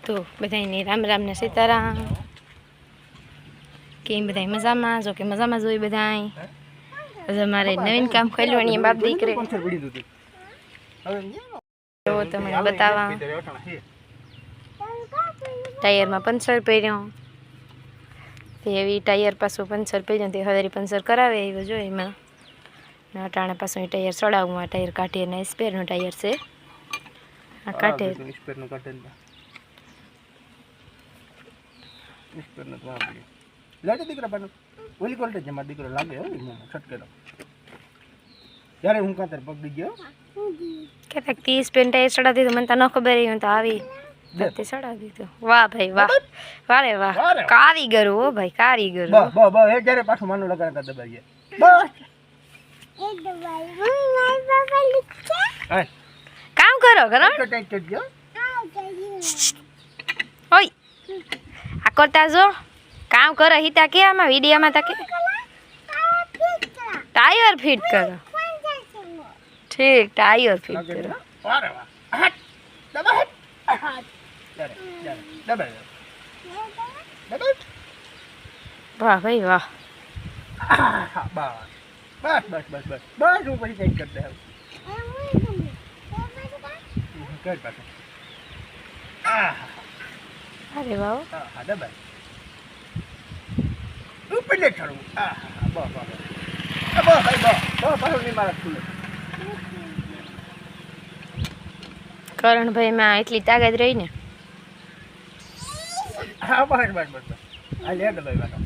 તો બધાને રામ રામ ને સીતારામ. કેમ બધા મજામાં? જો કે મજામાં જોઈ બધા. અમારે નવીન કામ કર્યું અને બાપ દીકરે તો તમને બતાવવા ટાયરમાં પંચર પહેર્યો તે એવી ટાયર પાછું પંચર પહેર્યું તે હવે પંચર કરાવે એવો જો એમાં અટાણે પાછું એ ટાયર ચડાવવું. આ ટાયર કાઢી અને સ્પેરનું ટાયર છે. આ કાઢે સ્પેરનું કાઢેલ સ્પેરનું તો આ લાગે દીકરા પાનો ઓલી કોલ્ટે જ મારા દીકરો લાગે હો છટકેલો ત્યારે હું કાતર પકડી ગયો કે તક 30 પેન ટાયર ચડાવી દીધું. મને તો ન ખબર હું તો આવી તે ચડાવી દીધું. વાહ ભાઈ વાહ, વારે વાહ, કારીગર હો ભાઈ, કારીગર. બસ બસ બસ એ જ્યારે પાછું માનું લગાડતા દબાઈએ બસ એ દબાઈ મારા બાબા લીચે કામ કરો કરો તો ટાઈટ કરી દો. ઓય આ કરતા જો કામ કરો હિતા કે આમાં વિડિયોમાં તકે ટાયર ફિટ કરો. ઠીક ટાયર ફિટ કરો. વારે વાહ હટ દબા હટ ચાલે ચાલે દબા દબા વાહ ભાઈ વાહ. બસ બસ બસ બસ બસ બસ હું પછી ટાઈટ કરતા હવે કર પાછો અરે વાહ. હા દબા ઉપર લે છોડું બસ બસ બસ ભાઈ બસ બસ પાછું નહીં મારા ખુલે કરણભાઈ માં એટલી તાકાત રહી ને. હા બસ બસ બસ બસ આ લે દબાઈ વાળો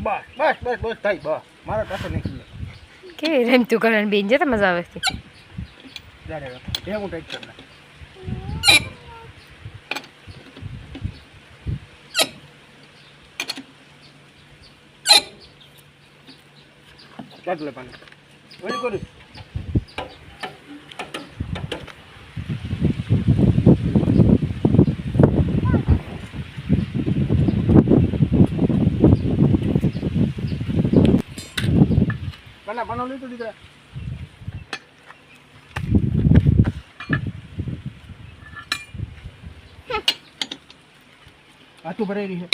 બસ બસ બસ બસ થઈ બસ મારો પાછો નહીં ખુલે કેવી રમતું કરણ બેન જતા મજા આવે છે. જાડે એ હું ટાઈટ કરી નાખ કાઢ લે પાણી ઓલી કરું પાના પાનો લીધું દીકરા આટું ભરાઈ રહી છે.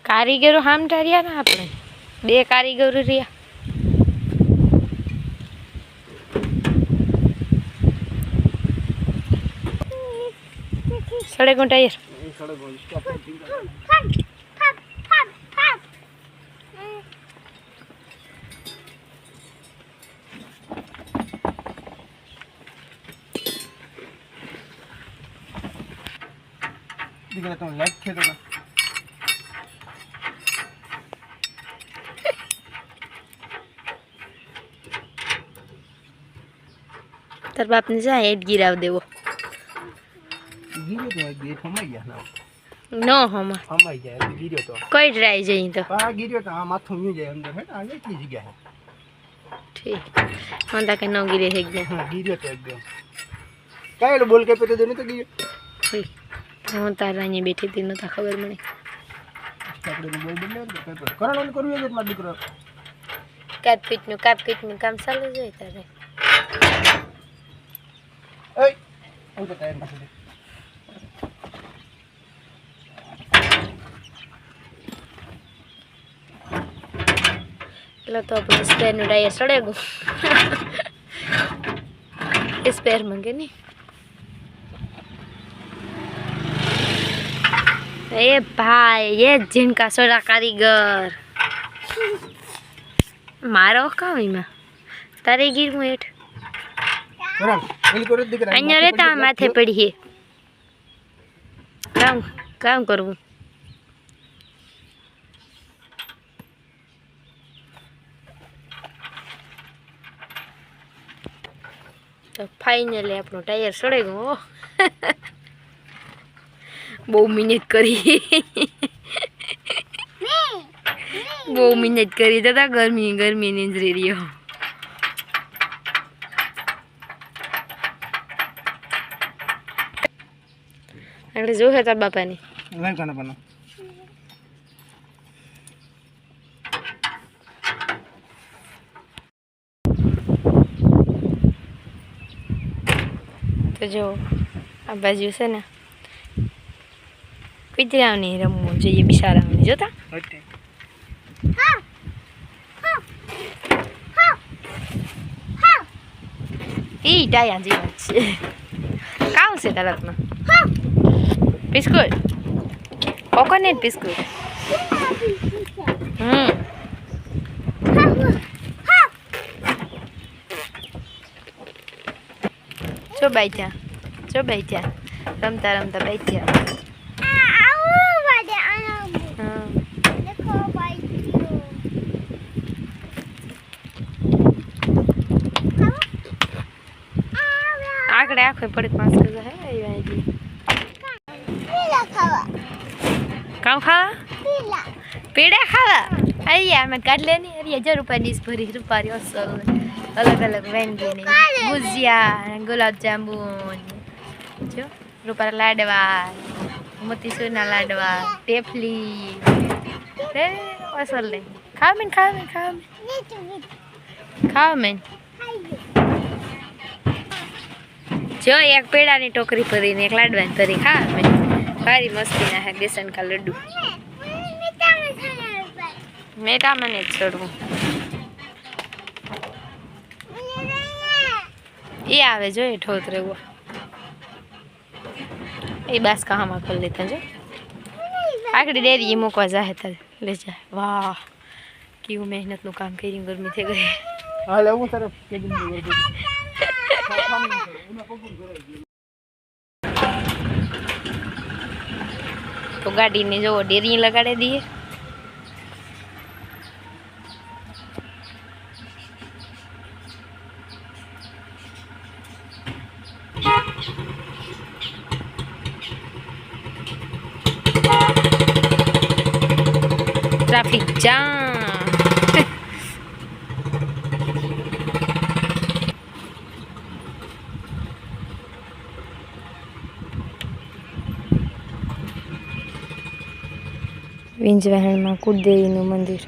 કારીગરો હામટા રહ્યા ને આપણે બે કારીગરો રહ્યા. સડે ગો ટાયર દીકરા તમે લાઈટ છે તો તાર બાપને જાય એડ ગિરાવ દેવો ગીર્યો તો બે સમાઈ ગયા ના ન હમા સમાઈ જાય ગીર્યો તો કઈ ડ્રાઈ જઈ તો આ ગીર્યો તો આ માથું મી જાય અંદર હે આ એટલી જગ્યા ઠીક મને કે ન ગિરે હે ગયા. હા ગીર્યો તો એકદમ કાઈ બોલ કે પેતો દેને તો ગીર્યો હું તારા અહીંયા બેઠી હતી નતા ખબર મને. આપણે બોલ બોલ ને પેપર કરવાનું કરવું છે મારો દીકરો કાપીટનું કામ ચાલુ જોઈએ તારે. એય હું તો ટાઈમ પાસ દે એટલે તો આપણે સ્પેરનું ટાયર સડે ગયું સ્પેર મંગે નહીં. એ ભાઈ એ જીનકા સોડા કારીગર મારો કામ એમાં તારે ગીરવું હેઠ બરાબર એલી કરો દીકરા અહીંયા રહેતા માથે પડીએ કામ કરવું. તો ફાઇનલી આપણું ટાયર સડે ગયું. બહુ મહેનત કરી બહુ મહેનત કરી દાદા ગરમી નીંદરી રહ્યો. એટલે જોહે તાર બાપાની લાઈવ કાના બનો તો જો આ બાજુ છે ને કુતરાઓની રમવું જોઈએ બિચારાઓની જોતા ઈ ટાયા જેવા છે કામ છે તારામાં બિસ્કુટ કોકોનટ બિસ્કુટ જો બાઈથ્યા રમતા રમતા બાઈથ્યા આગળ આખો પડે પાંચ કજા હે કામ ખાવા પેડા ખાવા અહીંયા અમે કાઢ લેની અરે 1000 રૂપિયા ડીશ ભરી રૂપારી અસલ અલગ અલગ વેંગીની ભુજિયા ગુલાબજાંબુન જો રૂપાર લાડવા મોતીસૂરના લાડવા ટેફલી રે અસલ લે ખાવ મેન જો એક પેડાની ટોકરી ભરીને એક લાડવાની ભરી ખાવ મેન ભારી મસ્તી ના હે બેસન કા લડ્ડુ મેટા મને જ છોડવું એ આવે જો એ ઠોત રહેવું એ બાસ કહામાં કરી લેતા જો આખડી ડેરી મૂકવા જાહે તારે લે જાય વાહ કેવું મહેનતનું કામ કર્યું ગરમી થઈ ગઈ હા લેવું તારે કેબિન તો ગાડીને જો ડેરી લગાડી દઈએ ટ્રાફિક જામ વિંજવાહણમાં કુળદેવીનું મંદિર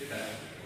Kita